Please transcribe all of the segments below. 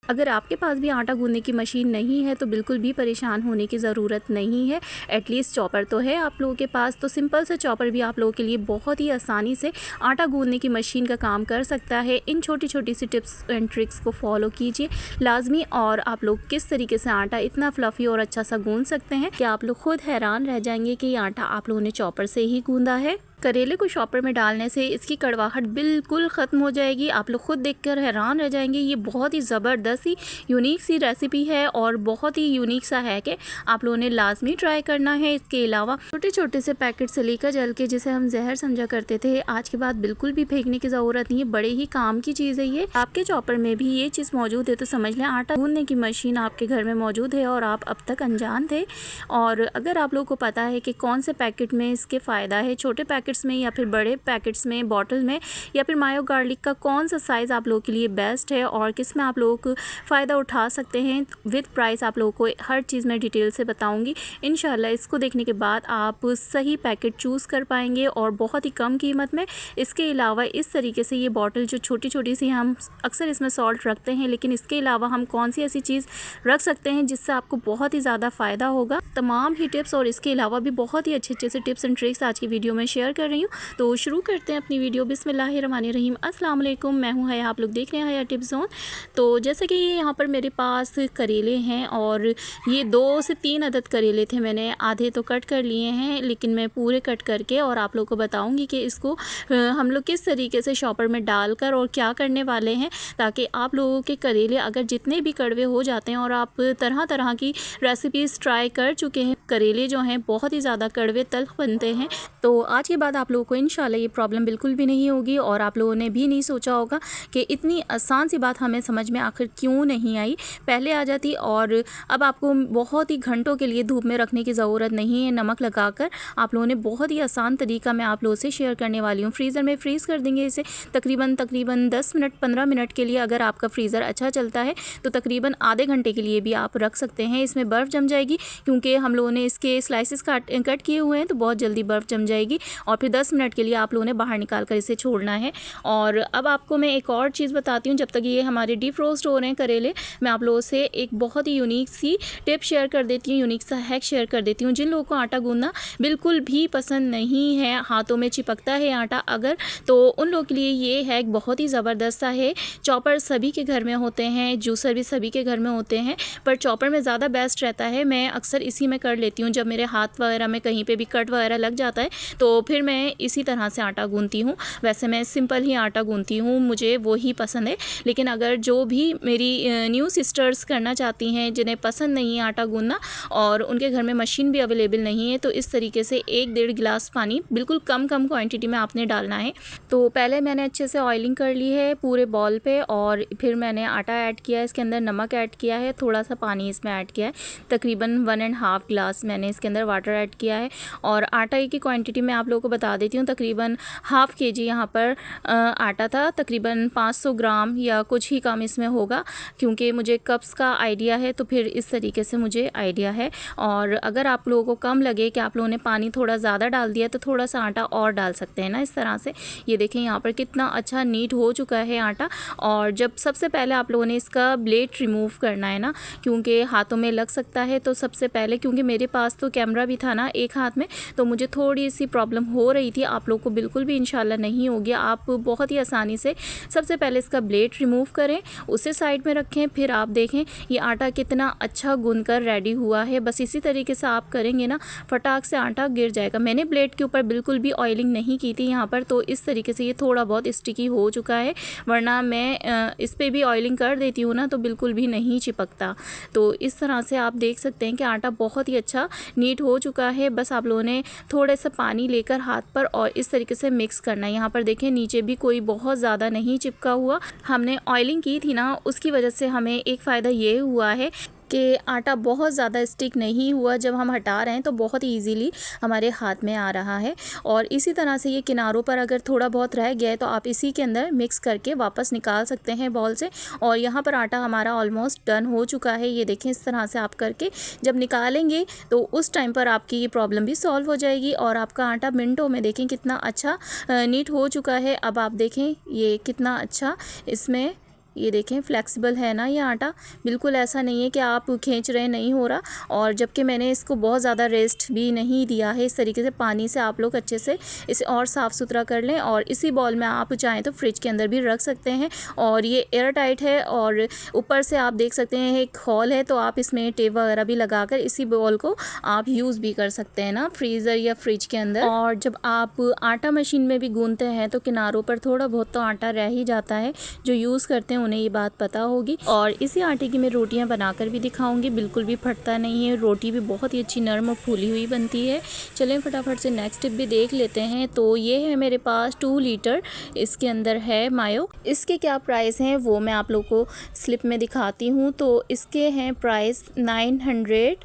अगर आपके पास भी आटा गूँधने की मशीन नहीं है तो बिल्कुल भी परेशान होने की ज़रूरत नहीं है। एटलीस्ट चॉपर तो है आप लोगों के पास, तो सिंपल से चॉपर भी आप लोगों के लिए बहुत ही आसानी से आटा गूँधने की मशीन का काम कर सकता है। इन छोटी-छोटी सी टिप्स एंड ट्रिक्स को फॉलो कीजिए लाज़मी, और आप लोग किस तरीके से आटा इतना फ्लफ़ी और अच्छा सा गूँध सकते हैं कि आप लोग खुद हैरान रह जाएंगे कि ये आटा आप लोगों ने चॉपर से ही गूँधा है। करेले को चॉपर में डालने से इसकी कड़वाहट बिल्कुल ख़त्म हो जाएगी। आप लोग खुद देखकर हैरान रह जाएंगे। ये बहुत ही ज़बरदस्त ही यूनिक सी रेसिपी है और बहुत ही यूनिक सा है कि आप लोगों ने लाजमी ट्राई करना है। इसके अलावा छोटे छोटे से पैकेट से लेकर जल के जिसे हम जहर समझा करते थे, आज के बाद बिल्कुल भी फेंकने की ज़रूरत नहीं है। बड़े ही काम की चीज़ है ये। आपके चॉपर में भी ये चीज़ मौजूद है तो समझ लें आटा गूँधने की मशीन आपके घर में मौजूद है और आप अब तक अनजान थे। और अगर आप लोगों को पता है कि कौन से पैकेट में इसके फ़ायदा है, छोटे पैकेट्स में या फिर बड़े पैकेट्स में, बॉटल में, या फिर मायो गार्लिक का कौन सा साइज़ आप लोगों के लिए बेस्ट है और किस में आप लोगों को फ़ायदा उठा सकते हैं, विद प्राइस आप लोगों को हर चीज़ मैं डिटेल से बताऊंगी इंशाल्लाह। इसको देखने के बाद आप सही पैकेट चूज़ कर पाएंगे और बहुत ही कम कीमत में। इसके अलावा इस तरीके से ये बॉटल जो छोटी छोटी सी, हम अक्सर इसमें सॉल्ट रखते हैं, लेकिन इसके अलावा हम कौन सी ऐसी चीज़ रख सकते हैं जिससे आपको बहुत ही ज़्यादा फ़ायदा होगा। तमाम ही टिप्स और इसके अलावा भी बहुत ही अच्छे अच्छे से टिप्स एंड ट्रिक्स आज की वीडियो में शेयर कर रही हूँ। तो शुरू करते हैं अपनी वीडियो। बिस्मिल्लाहिर्रहमानिर्रहीम। अस्सलाम वालेकुम, मैं हूँ हया, आप लोग देख रहे हैं हया टिप्स ज़ोन। तो जैसे कि यहाँ पर मेरे पास करेले हैं और ये 2 से 3 अदद करेले थे। मैंने आधे तो कट कर लिए हैं, लेकिन मैं पूरे कट करके और आप लोगों को बताऊँगी कि इसको हम लोग किस तरीके से शॉपर में डालकर और क्या करने वाले हैं, ताकि आप लोगों के करेले अगर जितने भी कड़वे हो जाते हैं और आप तरह तरह की रेसिपीज़ ट्राई कर चुके हैं, करेले जो हैं बहुत ही ज़्यादा कड़वे तल्ख बनते हैं, तो आज के बाद आप लोगों को इंशाल्लाह ये प्रॉब्लम बिल्कुल भी नहीं होगी। और आप लोगों ने भी नहीं सोचा होगा कि इतनी आसान सी बात हमें समझ में आखिर क्यों नहीं आई, पहले आ जाती। और अब आपको बहुत ही घंटों के लिए धूप में रखने की ज़रूरत नहीं है। नमक लगाकर आप लोगों ने बहुत ही आसान तरीका मैं आप लोगों से शेयर करने वाली हूँ। फ्रीज़र में फ्रीज़ कर देंगे इसे तकरीबन 10 मिनट 15 मिनट के लिए। अगर आपका फ्रीज़र अच्छा चलता है तो तकरीबन आधे घंटे के लिए भी आप रख सकते हैं। इसमें बर्फ़ जम जाएगी क्योंकि हम लोगों ने इसके स्लाइसेस कट किए हुए हैं, तो बहुत जल्दी बर्फ़ जम जाएगी। और फिर 10 मिनट के लिए आप लोगों ने बाहर निकाल कर इसे छोड़ना है। और अब आपको मैं एक और चीज़ बताती हूँ। जब तक ये हमारे डीप रोस्ट हो रहे हैं करेले, मैं आप लोगों से एक बहुत ही यूनिक सी टिप शेयर कर देती हूँ, यूनिक सा हैक शेयर कर देती हूँ। जिन लोगों को आटा गूंदना बिल्कुल भी पसंद नहीं है, हाथों में चिपकता है आटा अगर, तो उन लोगों के लिए ये हैक बहुत ही ज़बरदस्त सा है। चॉपर सभी के घर में होते हैं, जूसर भी सभी के घर में होते हैं, पर चॉपर में ज़्यादा बेस्ट रहता है। मैं अक्सर इसी में कर लेती हूँ। जब मेरे हाथ वगैरह में कहीं पे भी कट वगैरह लग जाता है तो फिर मैं इसी तरह से आटा गूंथती हूँ। वैसे मैं सिंपल ही आटा गूंथती हूँ, मुझे वो ही पसंद है। लेकिन अगर जो भी मेरी न्यू सिस्टर्स करना चाहती हैं, जिन्हें पसंद नहीं है आटा गूंथना और उनके घर में मशीन भी अवेलेबल नहीं है, तो इस तरीके से 1-1.5 गिलास पानी बिल्कुल कम क्वांटिटी में आपने डालना है। तो पहले मैंने अच्छे से ऑयलिंग कर ली है पूरे बॉल पे, और फिर मैंने आटा ऐड किया, इसके अंदर नमक ऐड किया है, थोड़ा सा पानी इसमें ऐड किया है, तकरीबन 1.5 गिलास मैंने इसके अंदर वाटर ऐड किया है। और आटा की क्वांटिटी मैं आप लोगों को बता देती हूँ। तकरीबन ½ kg यहाँ पर आटा था, तकरीबन 500 ग्राम या कुछ ही कम इसमें होगा, क्योंकि मुझे कप्स का आइडिया है, तो फिर इस तरीके से मुझे आइडिया है। और अगर आप लोगों को कम लगे कि आप लोगों ने पानी थोड़ा ज़्यादा डाल दिया, तो थोड़ा सा आटा और डाल सकते हैं ना, इस तरह से। ये देखें यहाँ पर कितना अच्छा नीट हो चुका है आटा। और जब सबसे पहले आप लोगों ने इसका ब्लेड रिमूव करना है ना, क्योंकि हाथों में लग सकता है, तो सबसे पहले, क्योंकि मेरे पास तो कैमरा भी था ना एक हाथ में, तो मुझे थोड़ी सी प्रॉब्लम हो रही थी। आप लोग को बिल्कुल भी इंशाल्लाह नहीं होगी। आप बहुत ही आसानी से सबसे पहले इसका ब्लेड रिमूव करें, उसे साइड में रखें, फिर आप देखें ये आटा कितना अच्छा गूंद कर रेडी हुआ है। बस इसी तरीके से आप करेंगे ना, फटाक से आटा गिर जाएगा। मैंने ब्लेड के ऊपर बिल्कुल भी ऑयलिंग नहीं की थी यहाँ पर, तो इस तरीके से ये थोड़ा बहुत स्टिकी हो चुका है, वरना मैं इस पर भी ऑयलिंग कर देती हूँ ना तो बिल्कुल भी नहीं चिपकता। तो इस तरह से आप देख सकते हैं कि आटा बहुत ही अच्छा नीट हो चुका है। बस आप लोगों ने थोड़े सा पानी लेकर हाथ पर और इस तरीके से मिक्स करना है। यहाँ पर देखें नीचे भी कोई बहुत ज़्यादा नहीं चिपका हुआ। हमने ऑयलिंग की थी ना, उसकी वजह से हमें एक फ़ायदा ये हुआ है कि आटा बहुत ज़्यादा स्टिक नहीं हुआ। जब हम हटा रहे हैं तो बहुत ही इजीली हमारे हाथ में आ रहा है। और इसी तरह से ये किनारों पर अगर थोड़ा बहुत रह गया है तो आप इसी के अंदर मिक्स करके वापस निकाल सकते हैं बॉल से। और यहाँ पर आटा हमारा ऑलमोस्ट डन हो चुका है। ये देखें इस तरह से आप करके जब निकालेंगे तो उस टाइम पर आपकी ये प्रॉब्लम भी सॉल्व हो जाएगी और आपका आटा मिनटों में देखें कितना अच्छा नीट हो चुका है। अब आप देखें ये कितना अच्छा इसमें ये देखें फ्लेक्सिबल है ना ये आटा, बिल्कुल ऐसा नहीं है कि आप खींच रहे नहीं हो रहा। और जबकि मैंने इसको बहुत ज़्यादा रेस्ट भी नहीं दिया है। इस तरीके से पानी से आप लोग अच्छे से इसे और साफ़ सुथरा कर लें। और इसी बॉल में आप चाहें तो फ्रिज के अंदर भी रख सकते हैं। और ये एयर टाइट है और ऊपर से आप देख सकते हैं एक हॉल है, तो आप इसमें टेप वगैरह भी लगाकर इसी बॉल को आप यूज़ भी कर सकते हैं ना फ्रीज़र या फ्रिज के अंदर। और जब आप आटा मशीन में भी गूंथते हैं तो किनारों पर थोड़ा बहुत तो आटा रह ही जाता है। जो यूज़ करते हैं उन्हें ये बात पता होगी। और इसी आटे की मैं रोटियां बनाकर भी दिखाऊंगी, बिल्कुल भी फटता नहीं है। रोटी भी बहुत ही अच्छी नरम और फूली हुई बनती है। चलें फटाफट से नेक्स्ट टिप भी देख लेते हैं। तो ये है मेरे पास 2 लीटर, इसके अंदर है मायो। इसके क्या प्राइस हैं वो मैं आप लोग को स्लिप में दिखाती हूँ। तो इसके हैं प्राइस 900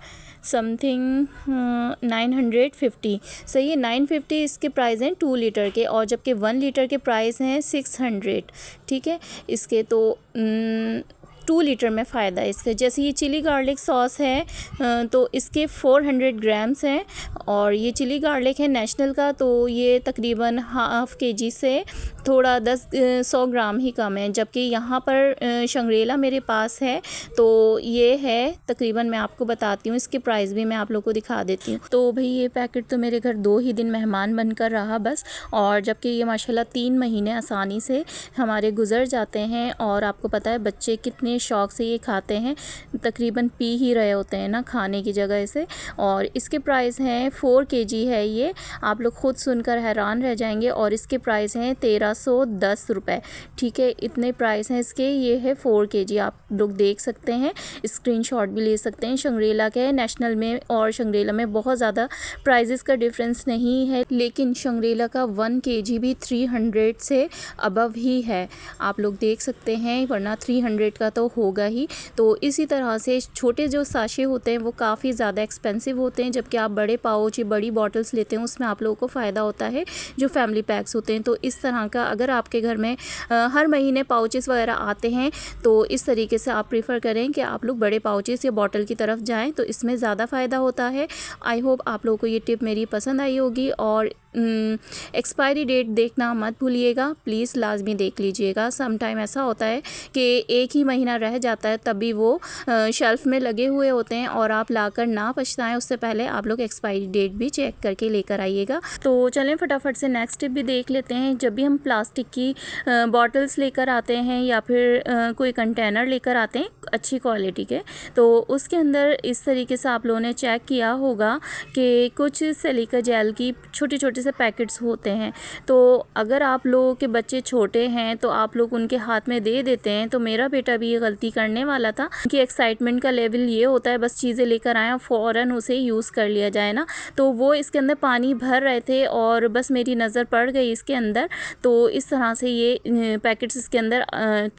समथिंग 950, सही है 950 इसके प्राइस हैं 2 लीटर के। और जबकि 1 लीटर के प्राइस हैं 600, ठीक है। इसके तो 2 लीटर में फ़ायदा है इसका। जैसे ये चिली गार्लिक सॉस है तो इसके 400 ग्राम्स हैं। और ये चिली गार्लिक है नेशनल का, तो ये तकरीबन हाफ़ केजी से थोड़ा 100 ग्राम ही कम है। जबकि यहाँ पर शंग्रीला मेरे पास है तो ये है तकरीबन, मैं आपको बताती हूँ इसके प्राइस भी मैं आप लोग को दिखा देती हूँ। तो भाई ये पैकेट तो मेरे घर 2 ही दिन मेहमान बनकर रहा बस। और जबकि ये माशाल्लाह 3 महीने आसानी से हमारे गुजर जाते हैं। और आपको पता है बच्चे कितने शौक़ से ये खाते हैं, तकरीबन पी ही रहे होते हैं ना खाने की जगह इसे। और इसके प्राइस हैं 4 केजी है ये, आप लोग ख़ुद सुनकर हैरान रह जाएंगे। और इसके प्राइस हैं 1310 रुपये, ठीक है। इतने प्राइस हैं इसके। ये है 4 केजी, आप लोग देख सकते हैं, स्क्रीनशॉट भी ले सकते हैं। शंग्रीला के नेशनल में और शंग्रीला में बहुत ज़्यादा प्राइजेस का डिफरेंस नहीं है, लेकिन शंग्रीला का 1 केजी भी 300 से अबव ही है, आप लोग देख सकते हैं। वरना 300 का तो होगा ही। तो इसी तरह से छोटे जो साशे होते हैं वो काफ़ी ज़्यादा एक्सपेंसिव होते हैं। जबकि आप बड़े पाउच या बड़ी बॉटल्स लेते हैं उसमें आप लोगों को फ़ायदा होता है जो फैमिली पैक्स होते हैं। तो इस तरह का अगर आपके घर में हर महीने पाउचेस वगैरह आते हैं तो इस तरीके से आप प्रीफर करें कि आप लोग बड़े पाउचेस या बॉटल की तरफ जाएं, तो इसमें ज़्यादा फ़ायदा होता है। आई होप आप लोगों को ये टिप मेरी पसंद आई होगी। और एक्सपायरी डेट देखना मत भूलिएगा, प्लीज़ लाजमी देख लीजिएगा। सम टाइम ऐसा होता है कि एक ही महीना रह जाता है तभी वो शेल्फ़ में लगे हुए होते हैं और आप लाकर ना पछताएं, उससे पहले आप लोग एक्सपायरी डेट भी चेक करके लेकर आइएगा। तो चलें फटाफट से नेक्स्ट टिप भी देख लेते हैं। जब भी हम प्लास्टिक की बॉटल्स लेकर आते हैं या फिर कोई कंटेनर लेकर आते हैं अच्छी क्वालिटी के, तो उसके अंदर इस तरीके से आप लोगों ने चेक किया होगा कि कुछ सिलिका जेल की छोटे छोटे से पैकेट्स होते हैं। तो अगर आप लोगों के बच्चे छोटे हैं तो आप लोग उनके हाथ में दे देते हैं। तो मेरा बेटा भी ये गलती करने वाला था कि एक्साइटमेंट का लेवल ये होता है बस चीज़ें लेकर आएँ और फ़ौरन उसे यूज़ कर लिया जाए ना। तो वो इसके अंदर पानी भर रहे थे और बस मेरी नज़र पड़ गई इसके अंदर, तो इस तरह से ये पैकेट्स इसके अंदर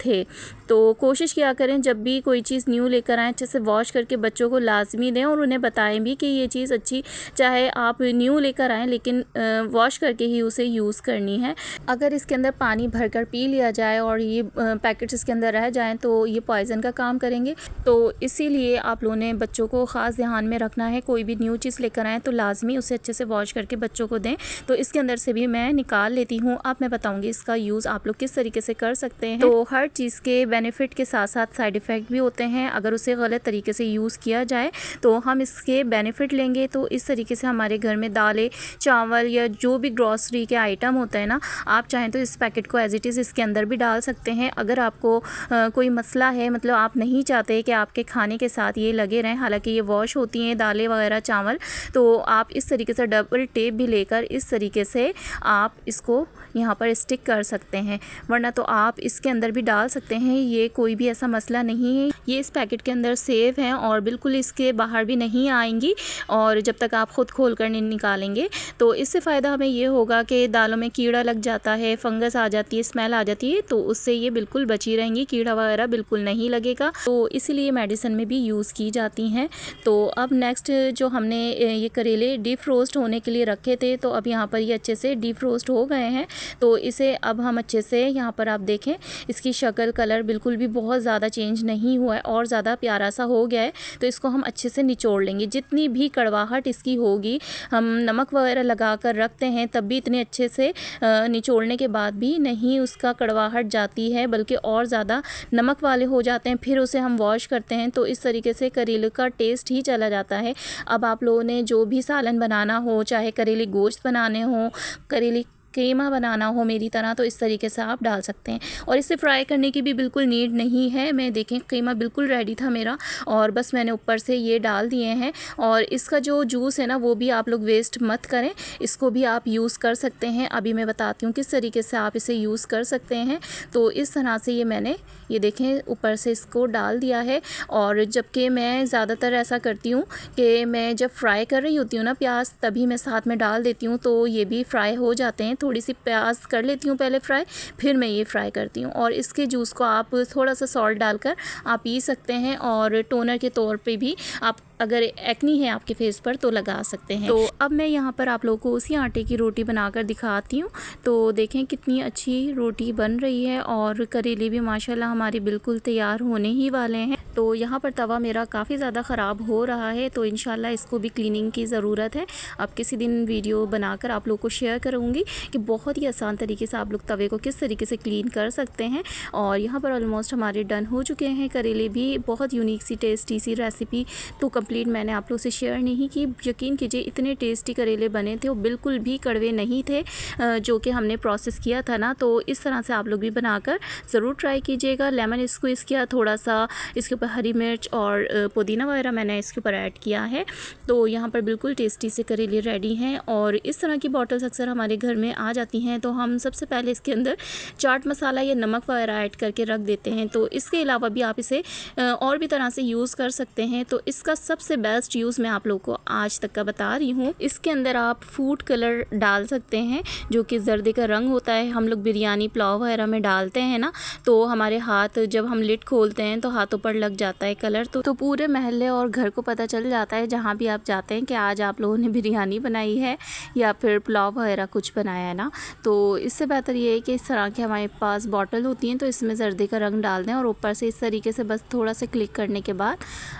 थे। तो कोशिश किया करें जब भी कोई चीज़ न्यू लेकर आएँ अच्छे से वॉश करके बच्चों को लाजमी दें और उन्हें बताएं भी कि ये चीज़ अच्छी, चाहे आप न्यू लेकर आएँ लेकिन वॉश करके ही उसे यूज़ करनी है। अगर इसके अंदर पानी भरकर पी लिया जाए और ये पैकेट्स इसके अंदर रह जाएं तो ये पॉइज़न का काम करेंगे। तो इसीलिए आप लोगों ने बच्चों को ख़ास ध्यान में रखना है। कोई भी न्यू चीज़ लेकर आएँ तो लाजमी उसे अच्छे से वॉश करके बच्चों को दें। तो इसके अंदर से भी मैं निकाल लेती हूँ। अब मैं बताऊँगी इसका यूज़ आप लोग किस तरीके से कर सकते हैं। तो हर चीज़ के बेनिफिट के साथ साथ साइड इफ़ेक्ट भी होते हैं। अगर उसे गलत तरीके से यूज़ किया जाए तो हम इसके बेनिफिट लेंगे। तो इस तरीके से हमारे घर में दालें, चावल या जो भी ग्रॉसरी के आइटम होते हैं ना, आप चाहें तो इस पैकेट को एज इट इज़ इसके अंदर भी डाल सकते हैं। अगर आपको कोई मसला है, मतलब आप नहीं चाहते कि आपके खाने के साथ ये लगे रहें, हालांकि ये वॉश होती हैं दालें वगैरह चावल, तो आप इस तरीके से डबल टेप भी लेकर इस तरीके से आप इसको यहाँ पर स्टिक कर सकते हैं। वरना तो आप इसके अंदर भी डाल सकते हैं, ये कोई भी ऐसा मसला नहीं है। ये इस पैकेट के अंदर सेफ हैं और बिल्कुल इसके बाहर भी नहीं आएंगी और जब तक आप ख़ुद खोल कर नहीं निकालेंगे। तो इससे फ़ायदा हमें ये होगा कि दालों में कीड़ा लग जाता है, फंगस आ जाती है, स्मेल आ जाती है, तो उससे ये बिल्कुल बची रहेंगी, कीड़ा वगैरह बिल्कुल नहीं लगेगा। तो इसीलिए मेडिसिन में भी यूज़ की जाती हैं। तो अब नेक्स्ट जो हमने ये करेले डीप रोस्ट होने के लिए रखे थे, तो अब यहाँ पर ये अच्छे से डीप रोस्ट हो गए हैं। तो इसे अब हम अच्छे से यहाँ पर आप देखें इसकी शक्ल कलर बिल्कुल भी बहुत ज़्यादा चेंज नहीं नहीं हुआ है और ज़्यादा प्यारा सा हो गया है, तो इसको हम अच्छे से निचोड़ लेंगे। जितनी भी कड़वाहट इसकी होगी, हम नमक वगैरह लगा कर रखते हैं तब भी इतने अच्छे से निचोड़ने के बाद भी नहीं उसका कड़वाहट जाती है, बल्कि और ज़्यादा नमक वाले हो जाते हैं। फिर उसे हम वॉश करते हैं तो इस तरीके से करेले का टेस्ट ही चला जाता है। अब आप लोगों ने जो भी सालन बनाना हो, चाहे करेले गोश्त बनाने हो, करेले कीमा बनाना हो मेरी तरह, तो इस तरीके से आप डाल सकते हैं। और इसे फ्राई करने की भी बिल्कुल नीड नहीं है। मैं देखें कीमा बिल्कुल रेडी था मेरा और बस मैंने ऊपर से ये डाल दिए हैं। और इसका जो जूस है ना वो भी आप लोग वेस्ट मत करें, इसको भी आप यूज़ कर सकते हैं। अभी मैं बताती हूँ किस तरीके से आप इसे यूज़ कर सकते हैं। तो इस तरह से ये मैंने ये देखें ऊपर से इसको डाल दिया है। और जबकि मैं ज़्यादातर ऐसा करती हूँ कि मैं जब फ्राई कर रही होती हूँ ना प्याज, तभी मैं साथ में डाल देती हूँ, तो ये भी फ्राई हो जाते हैं। थोड़ी सी प्याज कर लेती हूँ पहले फ्राई, फिर मैं ये फ्राई करती हूँ। और इसके जूस को आप थोड़ा सा सॉल्ट डालकर आप पी सकते हैं और टोनर के तौर पे भी आप अगर एक्नी है आपके फेस पर तो लगा सकते हैं। तो अब मैं यहाँ पर आप लोगों को उसी आटे की रोटी बनाकर दिखाती हूँ। तो देखें कितनी अच्छी रोटी बन रही है और करेले भी माशाल्लाह हमारे बिल्कुल तैयार होने ही वाले हैं। तो यहाँ पर तवा मेरा काफ़ी ज़्यादा ख़राब हो रहा है, तो इंशाल्लाह इसको भी क्लीनिंग की ज़रूरत है। अब किसी दिन वीडियो बनाकर आप लोग को शेयर करूँगी कि बहुत ही आसान तरीके से आप लोग तवे को किस तरीके से क्लीन कर सकते हैं। और यहाँ पर ऑलमोस्ट हमारे डन हो चुके हैं करेले भी। बहुत यूनिक सी टेस्टी सी रेसिपी तो कंप्लीट मैंने आप लोग से शेयर नहीं की। यकीन कीजिए इतने टेस्टी करेले बने थे, वो बिल्कुल भी कड़वे नहीं थे जो कि हमने प्रोसेस किया था ना। तो इस तरह से आप लोग भी बनाकर ज़रूर ट्राई कीजिएगा। लेमन स्क्वीज़ किया, थोड़ा सा इसके ऊपर हरी मिर्च और पुदीना वगैरह मैंने इसके ऊपर ऐड किया है। तो यहाँ पर बिल्कुल टेस्टी से करेले रेडी हैं। और इस तरह की बॉटल्स अक्सर हमारे घर में आ जाती हैं, तो हम सबसे पहले इसके अंदर चाट मसाला या नमक वगैरह ऐड करके रख देते हैं। तो इसके अलावा भी आप इसे और भी तरह से यूज़ कर सकते हैं। तो इसका सबसे बेस्ट यूज़ मैं आप लोग को आज तक का बता रही हूँ। इसके अंदर आप फूड कलर डाल सकते हैं जो कि जर्दे का रंग होता है। हम लोग बिरयानी पुलाव वगैरह में डालते हैं ना, तो हमारे हाथ जब हम लिड खोलते हैं तो हाथों पर लग जाता है कलर, तो पूरे महल्ले और घर को पता चल जाता है जहाँ भी आप जाते हैं कि आज आप लोगों ने बिरयानी बनाई है या फिर पुलाव वगैरह कुछ बनाया है ना। तो इससे बेहतर ये है कि इस तरह की हमारे पास बॉटल होती हैं, तो इसमें जर्दे का रंग डाल दें और ऊपर से इस तरीके से बस थोड़ा सा क्लिक करने के बाद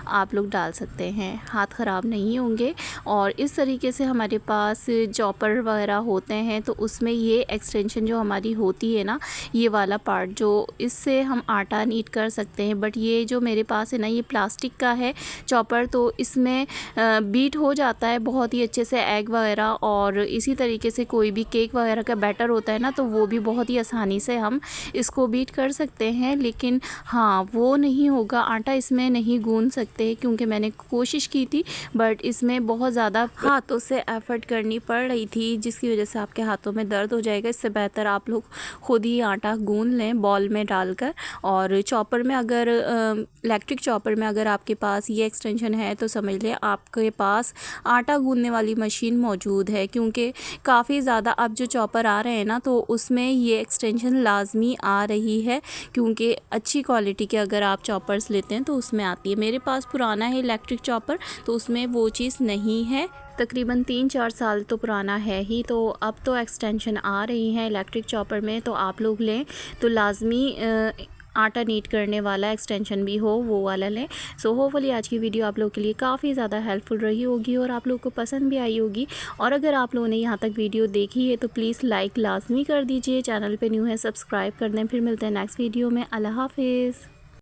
आप लोग डाल सकते हैं। हाथ ख़राब नहीं होंगे। और इस तरीके से हमारे पास चॉपर वगैरह होते हैं, तो उसमें ये एक्सटेंशन जो हमारी होती है ना, ये वाला पार्ट जो इससे हम आटा नीट कर सकते हैं। बट ये जो मेरे पास है ना, ये प्लास्टिक का है चॉपर, तो इसमें बीट हो जाता है बहुत ही अच्छे से एग वगैरह। और इसी तरीके से कोई भी केक वगैरह का बैटर होता है ना, तो वो भी बहुत ही आसानी से हम इसको बीट कर सकते हैं। लेकिन हाँ, वो नहीं होगा, आटा इसमें नहीं गूंद सकते क्योंकि मैंने कोशिश की थी, बट इसमें बहुत ज़्यादा हाथों से एफर्ट करनी पड़ रही थी, जिसकी वजह से आपके हाथों में दर्द हो जाएगा। इससे बेहतर आप लोग खुद ही आटा गूंद लें बॉल में डालकर। और चॉपर में अगर इलेक्ट्रिक चॉपर में अगर आपके पास ये एक्सटेंशन है तो समझ लें आपके पास आटा गूंदने वाली मशीन मौजूद है, क्योंकि काफ़ी ज़्यादा अब जो चॉपर आ रहे हैं ना, तो उसमें ये एक्सटेंशन लाजमी आ रही है, क्योंकि अच्छी क्वालिटी के अगर आप चॉपर्स लेते हैं तो उसमें आती है। मेरे पास पुराना है इलेक्ट्रिक चॉपर, तो उसमें वो चीज़ नहीं है। तकरीबन 3-4 साल तो पुराना है ही, तो अब तो एक्सटेंशन आ रही है इलेक्ट्रिक चॉपर में। तो आप लोग लें तो लाजमी आटा नीट करने वाला एक्सटेंशन भी हो, वो वाला लें। सो होपफुली आज की वीडियो आप लोग के लिए काफ़ी ज़्यादा हेल्पफुल रही होगी और आप लोग को पसंद भी आई होगी। और अगर आप लोगों ने यहाँ तक वीडियो देखी है तो प्लीज़ लाइक लाजमी कर दीजिए। चैनल पे न्यू है सब्सक्राइब कर दें। फिर मिलते हैं नेक्स्ट वीडियो में। अल्लाह हाफिज़।